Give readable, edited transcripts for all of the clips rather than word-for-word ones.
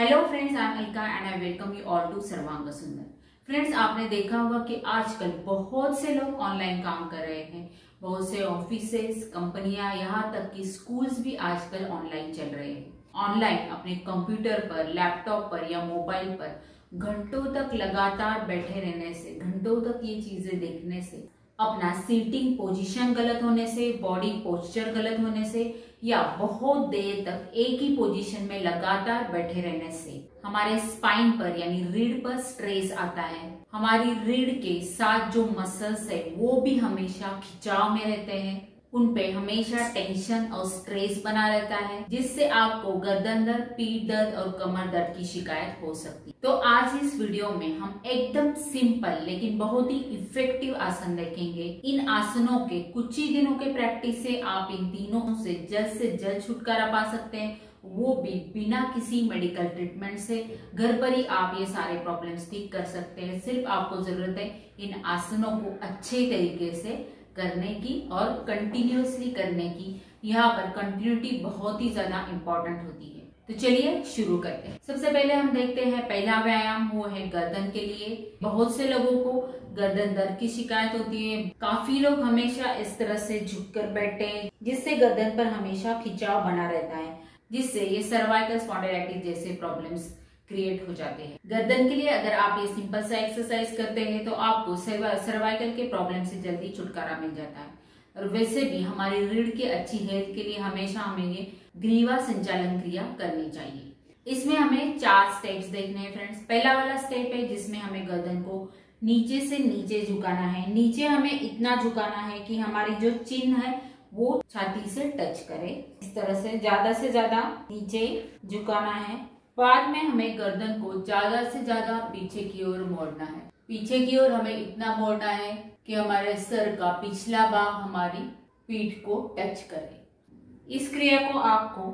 Hello friends, I am Alka and I welcome you all to Sarvang Sundar. Friends, आपने देखा होगा कि आजकल बहुत से लोग ऑनलाइन काम कर रहे हैं। बहुत से ऑफिसेस, कंपनियां, यहाँ तक कि स्कूल्स भी आजकल ऑनलाइन चल रहे हैं। ऑनलाइन अपने कंप्यूटर पर, लैपटॉप पर या मोबाइल पर घंटों तक लगातार बैठे रहने से, घंटों तक ये चीजें देखने से, अपना सीटिंग पोजीशन गलत होने से, बॉडी पोस्चर गलत होने से या बहुत देर तक एक ही पोजीशन में लगातार बैठे रहने से हमारे स्पाइन पर यानी रीढ़ पर स्ट्रेस आता है। हमारी रीढ़ के साथ जो मसल्स है वो भी हमेशा खिंचाव में रहते हैं, उन पे हमेशा टेंशन और स्ट्रेस बना रहता है, जिससे आपको गर्दन दर्द, पीठ दर्द और कमर दर्द की शिकायत हो सकती है। तो आज इस वीडियो में हम एकदम सिंपल लेकिन बहुत ही इफेक्टिव आसन देखेंगे। इन आसनों के कुछ ही दिनों के प्रैक्टिस से आप इन तीनों से जल्द छुटकारा पा सकते हैं, वो भी बिना किसी मेडिकल ट्रीटमेंट से। घर पर ही आप ये सारे प्रॉब्लम्स ठीक कर सकते हैं। सिर्फ आपको जरूरत है इन आसनों को अच्छे तरीके से करने की और कंटिन्यूअसली करने की। यहाँ पर कंटिन्यूटी बहुत ही ज्यादा इम्पोर्टेंट होती है। तो चलिए शुरू करते हैं। सबसे पहले हम देखते हैं पहला व्यायाम, वो है गर्दन के लिए। बहुत से लोगों को गर्दन दर्द की शिकायत होती है। काफी लोग हमेशा इस तरह से झुककर बैठते हैं, जिससे गर्दन पर हमेशा खिंचाव बना रहता है, जिससे ये सर्वाइकल स्पॉन्डिलाइटिस जैसे प्रॉब्लम्स क्रिएट हो जाते हैं। गर्दन के लिए अगर आप ये सिंपल सा एक्सरसाइज करते हैं तो आपको सर्वाइकल के प्रॉब्लम से जल्दी छुटकारा मिल जाता है। और वैसे भी हमारी रीढ़ की अच्छी हेल्थ के लिए हमेशा हमें ये ग्रीवा संचालन क्रिया करनी चाहिए। इसमें हमें 4 स्टेप्स देखने हैं फ्रेंड्स। पहला वाला स्टेप है जिसमें हमें गर्दन को नीचे से नीचे झुकाना है। नीचे हमें इतना झुकाना है कि हमारी जो चिन है वो छाती से टच करे। इस तरह से ज्यादा नीचे झुकाना है। बाद में हमें गर्दन को ज्यादा से ज्यादा पीछे की ओर मोड़ना है। पीछे की ओर हमें इतना मोड़ना है कि हमारे सर का पिछला भाग हमारी पीठ को टच करे। इस क्रिया को आपको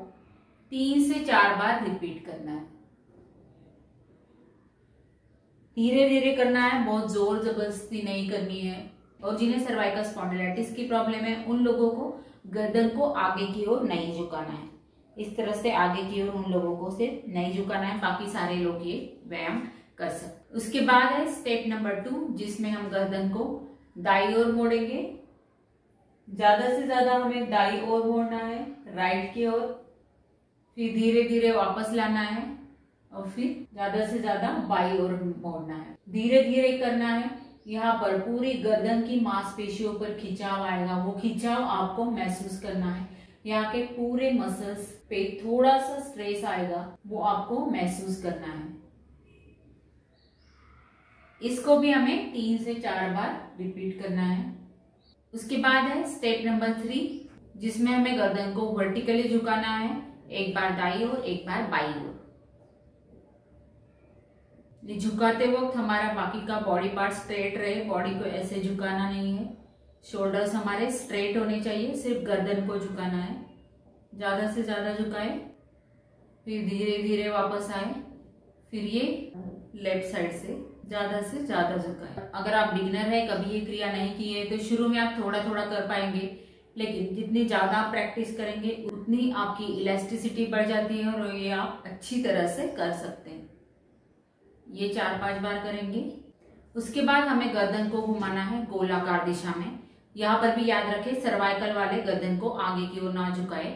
3 से 4 बार रिपीट करना है। धीरे धीरे करना है, बहुत जोर जबरदस्ती नहीं करनी है। और जिन्हें सर्वाइकल स्पॉन्डिलाइटिस की प्रॉब्लम है उन लोगों को गर्दन को आगे की ओर नहीं झुकाना है। इस तरह से आगे की ओर उन लोगों को सिर्फ नहीं झुकाना है, बाकी सारे लोग ये व्यायाम कर सकते। उसके बाद है स्टेप नंबर 2, जिसमें हम गर्दन को दाई ओर मोड़ेंगे। ज्यादा से ज्यादा हमें दाई ओर मोड़ना है, राइट की ओर। फिर धीरे धीरे वापस लाना है और फिर ज्यादा से ज्यादा बाई ओर मोड़ना है। धीरे धीरे करना है। यहाँ पर पूरी गर्दन की मांसपेशियों पर खिंचाव आएगा, वो खिंचाव आपको महसूस करना है। यहाँ के पूरे मसल्स पे थोड़ा सा स्ट्रेस आएगा, वो आपको महसूस करना है। इसको भी हमें 3 से 4 बार रिपीट करना है। उसके बाद है स्टेप नंबर 3, जिसमें हमें गर्दन को वर्टिकली झुकाना है, एक बार दाई ओर, एक बार बाई ओर। झुकाते वक्त हमारा बाकी का बॉडी पार्ट स्ट्रेट रहे, बॉडी को ऐसे झुकाना नहीं है। शोल्डर्स हमारे स्ट्रेट होने चाहिए, सिर्फ गर्दन को झुकाना है। ज्यादा से ज्यादा झुकाए, फिर धीरे धीरे वापस आए, फिर ये लेफ्ट साइड से ज्यादा झुकाए। अगर आप बिगिनर है, कभी ये क्रिया नहीं की है, तो शुरू में आप थोड़ा थोड़ा कर पाएंगे, लेकिन जितनी ज्यादा आप प्रैक्टिस करेंगे उतनी आपकी इलास्टिसिटी बढ़ जाती है और ये आप अच्छी तरह से कर सकते हैं। ये 4-5 बार करेंगे। उसके बाद हमें गर्दन को घुमाना है गोलाकार दिशा में। यहाँ पर भी याद रखें, सर्वाइकल वाले गर्दन को आगे की ओर ना झुकाए।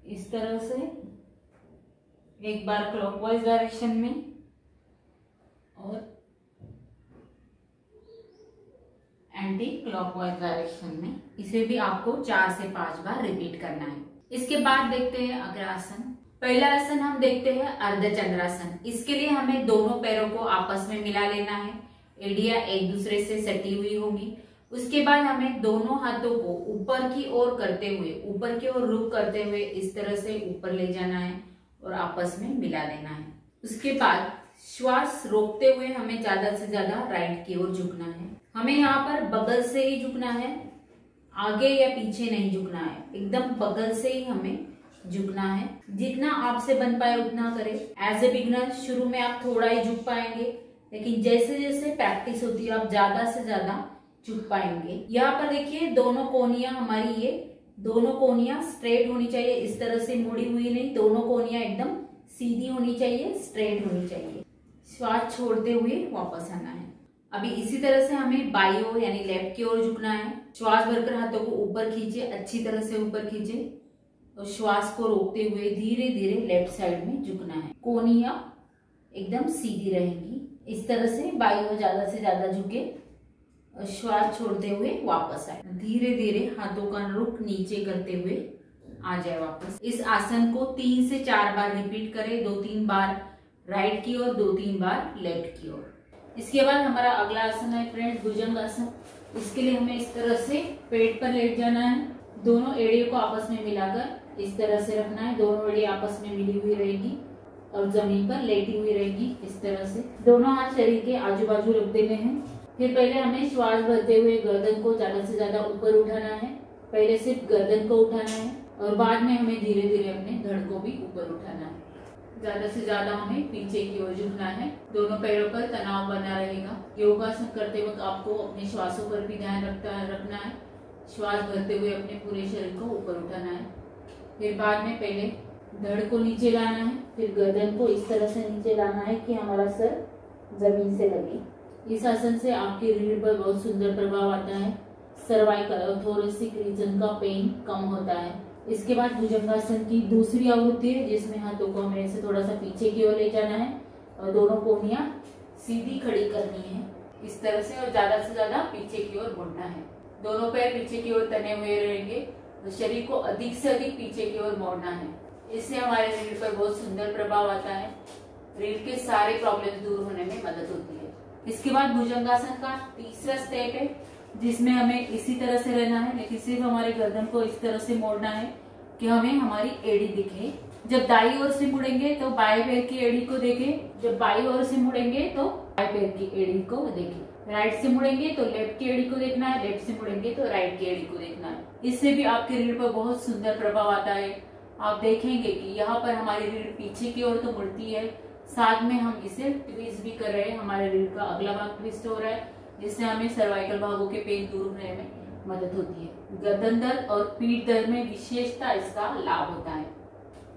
इस तरह से एक बार क्लॉकवाइज डायरेक्शन में और एंटी क्लॉकवाइज डायरेक्शन में। इसे भी आपको 4 से 5 बार रिपीट करना है। इसके बाद देखते हैं अगला आसन। पहला आसन हम देखते हैं अर्धचंद्रासन। इसके लिए हमें दोनों पैरों को आपस में मिला लेना है, एड़ियां एक दूसरे से सटी हुई होंगी। उसके बाद हमें दोनों हाथों को ऊपर की ओर करते हुए, ऊपर की ओर रुख करते हुए इस तरह से ऊपर ले जाना है और आपस में मिला लेना है। उसके बाद श्वास रोकते हुए हमें ज्यादा से ज्यादा राइट की ओर झुकना है। हमें यहाँ पर बगल से ही झुकना है, आगे या पीछे नहीं झुकना है, एकदम बगल से ही हमें झुकना है। जितना आपसे बन पाए उतना करें। एज ए बिगिनर शुरू में आप थोड़ा ही झुक पाएंगे, लेकिन जैसे जैसे प्रैक्टिस होती है आप ज्यादा से ज्यादा झुक पाएंगे। यहाँ पर देखिए दोनों कोनियां हमारी, ये दोनों कोनियां स्ट्रेट होनी चाहिए, इस तरह से मुड़ी हुई नहीं, दोनों कोनियां एकदम सीधी होनी चाहिए, स्ट्रेट होनी चाहिए। श्वास छोड़ते हुए वापस आना है। अभी इसी तरह से हमें बाई ओर यानी लेफ्ट की ओर झुकना है। श्वास भरकर हाथों को ऊपर खींचे, अच्छी तरह से ऊपर खींचे और श्वास को रोकते हुए धीरे धीरे लेफ्ट साइड में झुकना है। कोनियां एकदम सीधी रहेंगी, इस तरह से बाई ओर ज्यादा से ज्यादा झुके और श्वास छोड़ते हुए वापस आए। धीरे धीरे हाथों का रुख नीचे करते हुए आ जाए वापस। इस आसन को 3 से 4 बार रिपीट करें, 2-3 बार राइट की ओर, 2-3 बार लेफ्ट की ओर। इसके बाद हमारा अगला आसन है फ्रेंड्स भुजंग आसन। इसके लिए हमें इस तरह से पेट पर लेट जाना है, दोनों एड़ियों को आपस में मिलाकर इस तरह से रखना है, दोनों एड़ी आपस में मिली हुई रहेगी और जमीन पर लेटी हुई रहेगी इस तरह से। दोनों हाथ शरीर के आजू बाजू रख देने हैं। फिर पहले हमें श्वास भरते हुए गर्दन को ज्यादा से ज्यादा ऊपर उठाना है। पहले सिर्फ गर्दन को उठाना है और बाद में हमें धीरे धीरे अपने धड़ को भी ऊपर उठाना है। ज्यादा से ज्यादा हमें पीछे की ओर झुकना है, दोनों पैरों पर तनाव बना रहेगा। योगासन करते वक्त आपको अपने श्वासों पर भी ध्यान रखना है। श्वास भरते हुए अपने पूरे शरीर को ऊपर उठाना है। फिर बाद में पहले धड़ को नीचे लाना है, फिर गर्दन को इस तरह से नीचे लाना है कि हमारा सर जमीन से लगे। इस आसन से आपकी रीढ़ पर बहुत सुंदर प्रभाव आता है, सर्वाइकल और थोरेसिक रीजन का पेन कम होता है। इसके बाद भुजंगासन की दूसरी आवृत्ति है, जिसमें हाथों को हमें ऐसे थोड़ा सा पीछे की ओर ले जाना है और दोनों कोहनियां सीधी खड़ी करनी है इस तरह से और ज्यादा से ज्यादा पीछे की ओर मुड़ना है। दोनों पैर पीछे की ओर तने हुए रहेंगे तो शरीर को अधिक से अधिक पीछे की ओर मोड़ना है। इससे हमारे रीढ़ पर बहुत सुंदर प्रभाव आता है, रीढ़ के सारे प्रॉब्लम दूर होने में मदद होती है। इसके बाद भुजंगासन का तीसरा स्टेप है, जिसमें हमें इसी तरह से रहना है, लेकिन सिर्फ हमारे गर्दन को इस तरह से मोड़ना है कि हमें हमारी एड़ी दिखे। जब दाई ओर से मुड़ेंगे तो बाएं पैर की एड़ी को देखें, जब बाई ओर से मुड़ेंगे तो बाएं पैर की एड़ी को देखें। राइट से मुड़ेंगे तो लेफ्ट की एड़ी को देखना है, लेफ्ट से मुड़ेंगे तो राइट की एड़ी को देखना है। इससे भी आपके रीढ़ पर बहुत सुंदर प्रभाव आता है। आप देखेंगे कि यहाँ पर हमारी रीढ़ पीछे की ओर तो मुड़ती है, साथ में हम इसे ट्विस्ट भी कर रहे हैं, हमारे रीढ़ का अगला भाग ट्विस्ट हो रहा है, जिससे हमें सर्वाइकल भागों के पेन दूर होने में मदद होती है। गर्दन दर्द और पीठ दर्द में विशेषता इसका लाभ होता है।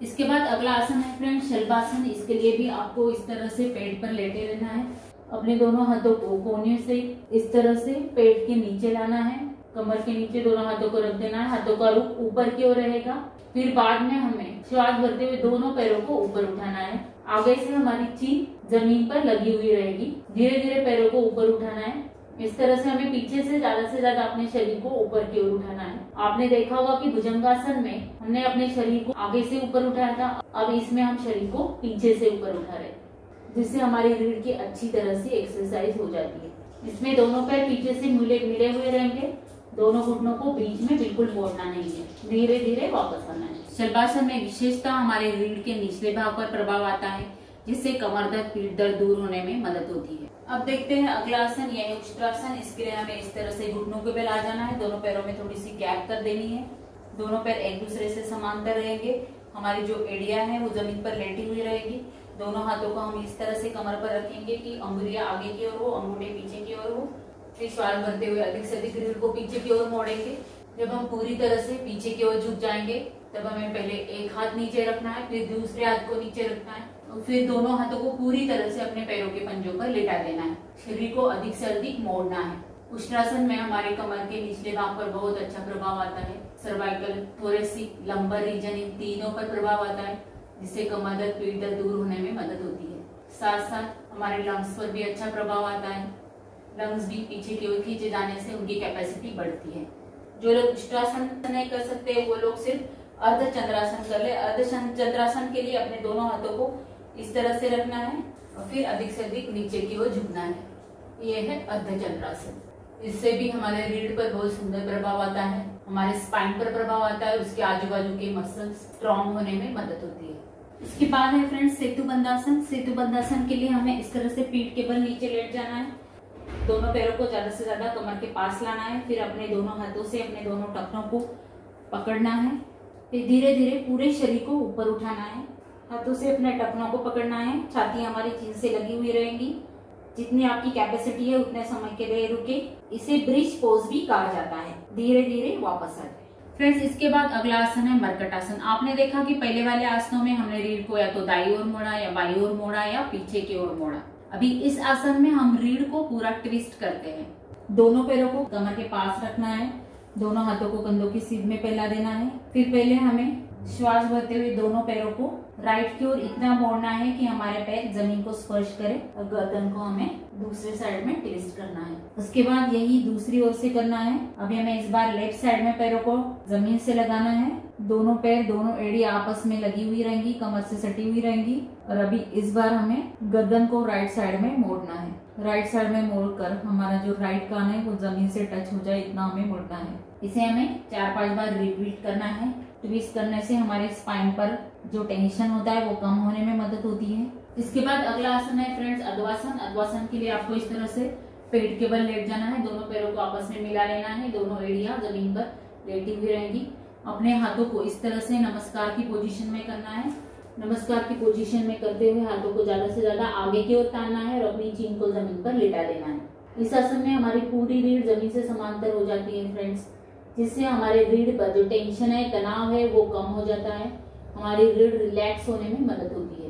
इसके बाद अगला आसन है फ्रेंड शलभासन। इसके लिए भी आपको इस तरह से पेट पर लेटे रहना है, अपने दोनों हाथों को कोने से इस तरह से पेट के नीचे लाना है, कमर के नीचे दोनों हाथों को रख देना है, हाथों का रुख ऊपर की ओर रहेगा। फिर बाद में हमें श्वास भरते हुए दोनों पैरों को ऊपर उठाना है, आगे से हमारी चीन जमीन पर लगी हुई रहेगी। धीरे धीरे पैरों को ऊपर उठाना है, इस तरह से हमें पीछे से ज्यादा अपने शरीर को ऊपर की ओर उठाना है। आपने देखा होगा कि भुजंगासन में हमने अपने शरीर को आगे से ऊपर उठाया था, अब इसमें हम शरीर को पीछे से ऊपर उठा रहे हैं, जिससे हमारी रीढ़ की अच्छी तरह से एक्सरसाइज हो जाती है। इसमें दोनों पैर पीछे से मिले हुए रहेंगे, दोनों घुटनों को बीच में बिल्कुल मोड़ना नहीं है, धीरे धीरे वापस आना है। शलभासन में विशेषता हमारे रीढ़ के निचले भाग पर प्रभाव आता है, जिससे कमर दर्द पीठ दर्द दूर होने में मदद होती है। अब देखते हैं अगला आसन, यह है उष्ट्रासन। इसके लिए हमें इस तरह से घुटनों के बल आ जाना है, दोनों पैरों में थोड़ी सी गैप कर देनी है, दोनों पैर एक दूसरे से समांतर रहेंगे, हमारी जो एड़ियां है वो जमीन पर लेटी हुई रहेगी। दोनों हाथों को हम इस तरह से कमर पर रखेंगे कि अंगुलियां आगे की ओर हो, अंगूठे पीछे की ओर हो। फिर श्वास भरते हुए अधिक से अधिक रीढ़ को पीछे की ओर मोड़ेंगे। जब हम पूरी तरह से पीछे की ओर झुक जाएंगे तब हमें पहले एक हाथ नीचे रखना है, फिर दूसरे हाथ को नीचे रखना है और फिर दोनों हाथों को पूरी तरह से अपने पैरों के पंजों पर लेटा देना है। शरीर को अधिक से अधिक मोड़ना है। उष्ट्रासन में हमारे कमर के निचले भाग पर बहुत अच्छा प्रभाव आता है, सर्वाइकल, थोरेसिक, लंबर रीजन इन तीनों पर प्रभाव आता है, जिससे कमर दर्द पीठ दर्द दूर होने में मदद होती है। साथ साथ हमारे लंग्स पर भी अच्छा प्रभाव आता है, लंग्स भी पीछे की ओर खींचे जाने से उनकी कैपेसिटी बढ़ती है। जो लोग उष्ट्रासन नहीं कर सकते वो लोग सिर्फ अर्ध चंद्रासन कर ले। अर्ध चंद्रासन के लिए अपने दोनों हाथों को इस तरह से रखना है और फिर अधिक से अधिक नीचे की ओर झुकना है, ये है अर्ध चंद्रासन। इससे भी हमारे रीढ़ पर बहुत सुंदर प्रभाव आता है, हमारे स्पाइन पर प्रभाव आता है, उसके आजू बाजू के मसल्स स्ट्रॉन्ग होने में मदद होती है। इसके बाद है फ्रेंड्स सेतुबंधासन। सेतुबंधासन के लिए हमें इस तरह से पीठ के बल नीचे लेट जाना है, दोनों पैरों को ज्यादा से ज्यादा कमर के पास लाना है, फिर अपने दोनों हाथों से अपने दोनों टखनों को पकड़ना है, फिर धीरे धीरे पूरे शरीर को ऊपर उठाना है, हाथों से अपने टखनों को पकड़ना है, छाती हमारी चीन से लगी हुई रहेंगी, जितनी आपकी कैपेसिटी है उतने समय के लिए रुके। इसे ब्रिज पोज भी कहा जाता है। धीरे धीरे वापस आ जाए। फ्रेंड्स, इसके बाद अगला आसन है मरकट आसन। आपने देखा कि पहले वाले आसनों में हमने रीढ़ को या तो दाई ओर मोड़ा या बाई ओर मोड़ा या पीछे की ओर मोड़ा। अभी इस आसन में हम रीढ़ को पूरा ट्विस्ट करते हैं। दोनों पैरों को कमर के पास रखना है, दोनों हाथों को कंधों की सीध में फैला देना है। फिर पहले हमें श्वास भरते हुए दोनों पैरों को राइट की ओर इतना मोड़ना है कि हमारे पैर जमीन को स्पर्श करे और गर्दन को हमें दूसरे साइड में ट्विस्ट करना है। उसके बाद यही दूसरी ओर से करना है। अभी हमें इस बार लेफ्ट साइड में पैरों को जमीन से लगाना है। दोनों पैर, दोनों एड़ी आपस में लगी हुई रहेंगी, कमर से सटी हुई रहेंगी। और अभी इस बार हमें गर्दन को राइट साइड में मोड़ना है। राइट साइड में मोड़कर हमारा जो राइट कान है वो जमीन से टच हो जाए इतना हमें मोड़ना है। इसे हमें 4-5 बार रिपीट करना है। ट्विस्ट करने से हमारे स्पाइन पर जो टेंशन होता है वो कम होने में मदद होती है। इसके बाद अगला आसन है फ्रेंड्स अध्वासन। अध्वासन के लिए आपको इस तरह से पेट के बल लेट जाना है। दोनों पैरों को आपस में मिला लेना है। दोनों एड़ियां जमीन पर लेटी हुई रहेंगी। अपने हाथों को इस तरह से नमस्कार की पोजीशन में करना है। नमस्कार की पोजीशन में करते हुए हाथों को ज्यादा से ज्यादा आगे की ओर तानना है और अपनी चीन को जमीन पर लेटा देना है। इस आसन में हमारी पूरी रीढ़ जमीन से समांतर हो जाती है फ्रेंड्स, जिससे हमारे रीढ़ पर जो टेंशन है, तनाव है वो कम हो जाता है। हमारी रीढ़ रिलैक्स होने में मदद होती है।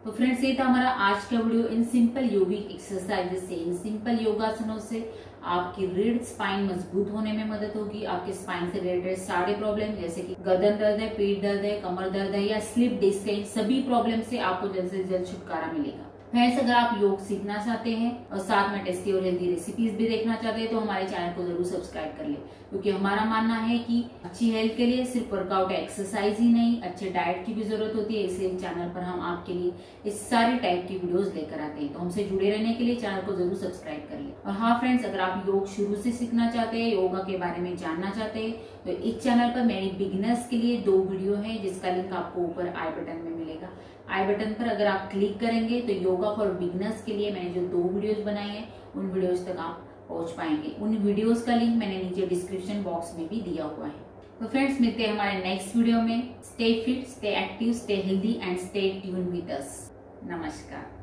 तो फ्रेंड्स, ये था हमारा आज का video. In simple yogic exercises से, इन सिंपल योगासनों से आपकी रीढ़ स्पाइन मजबूत होने में मदद होगी। आपके स्पाइन से रिलेटेड सारे प्रॉब्लम जैसे कि गर्दन दर्द है, पेट दर्द है, कमर दर्द है या स्लिप डिस्क है, सभी प्रॉब्लम से आपको जल्द से जल्द छुटकारा मिलेगा। फ्रेंड्स, अगर आप योग सीखना चाहते हैं और साथ में टेस्टी और हेल्दी रेसिपीज भी देखना चाहते हैं तो हमारे चैनल को जरूर सब्सक्राइब कर ले, क्योंकि हमारा मानना है कि अच्छी हेल्थ के लिए सिर्फ वर्कआउट एक्सरसाइज ही नहीं, अच्छे डाइट की भी जरूरत होती है। इसलिए चैनल पर हम आपके लिए इस सारे टाइप की वीडियोस लेकर आते हैं। तो हमसे जुड़े रहने के लिए चैनल को जरूर सब्सक्राइब कर ले। और हाँ फ्रेंड्स, अगर आप योग शुरू से सीखना चाहते हैं, योगा के बारे में जानना चाहते हैं, तो इस चैनल पर मेरी बिगिनर्स के लिए 2 वीडियो है, जिसका लिंक आपको ऊपर आई बटन में मिलेगा। आई बटन पर अगर आप क्लिक करेंगे तो योगा फॉर बिगिनर्स के लिए मैंने जो 2 वीडियोस बनाई है उन वीडियोस तक आप पहुंच पाएंगे। उन वीडियोस का लिंक मैंने नीचे डिस्क्रिप्शन बॉक्स में भी दिया हुआ है। तो फ्रेंड्स, मिलते हैं हमारे नेक्स्ट वीडियो में। Stay fit, stay active, stay healthy and stay tune with us. नमस्कार।